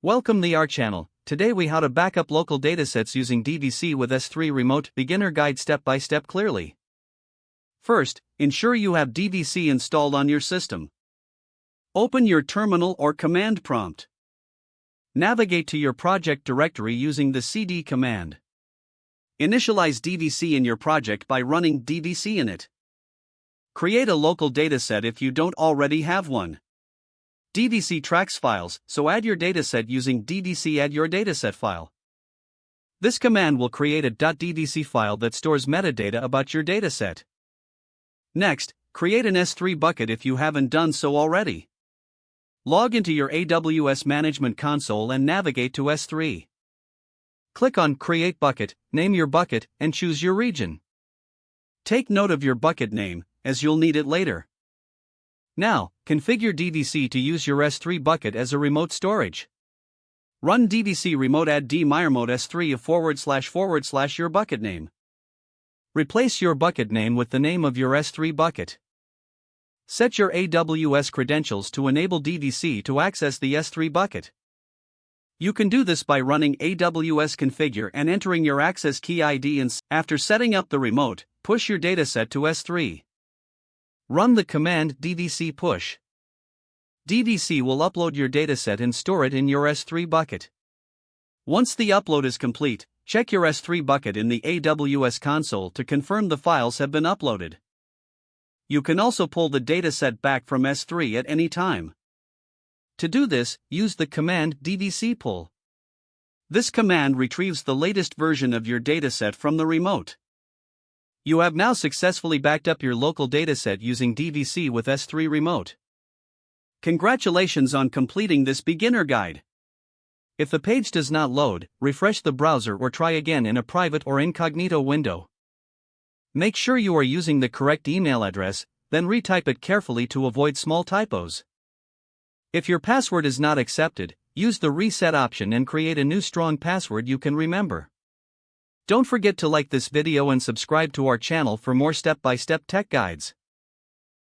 Welcome to our channel. Today we how to backup local datasets using DVC with S3 Remote Beginner Guide step by step clearly. First, ensure you have DVC installed on your system. Open your terminal or command prompt. Navigate to your project directory using the cd command. Initialize DVC in your project by running DVC init. Create a local dataset if you don't already have one. DVC tracks files, so add your dataset using DVC add your dataset file. This command will create a .dvc file that stores metadata about your dataset. Next, create an S3 bucket if you haven't done so already. Log into your AWS Management Console and navigate to S3. Click on Create Bucket, name your bucket, and choose your region. Take note of your bucket name, as you'll need it later. Now, configure DVC to use your S3 bucket as a remote storage. Run DVC remote add dmyremote S3 / your bucket name. Replace your bucket name with the name of your S3 bucket. Set your AWS credentials to enable DVC to access the S3 bucket. You can do this by running AWS configure and entering your access key ID, and after setting up the remote, push your dataset to S3. Run the command DVC push. DVC will upload your dataset and store it in your S3 bucket. Once the upload is complete, check your S3 bucket in the AWS console to confirm the files have been uploaded. You can also pull the dataset back from S3 at any time. To do this, use the command DVC pull. This command retrieves the latest version of your dataset from the remote. You have now successfully backed up your local dataset using DVC with S3 Remote. Congratulations on completing this beginner guide. If the page does not load, refresh the browser or try again in a private or incognito window. Make sure you are using the correct email address, then retype it carefully to avoid small typos. If your password is not accepted, use the reset option and create a new strong password you can remember. Don't forget to like this video and subscribe to our channel for more step-by-step tech guides.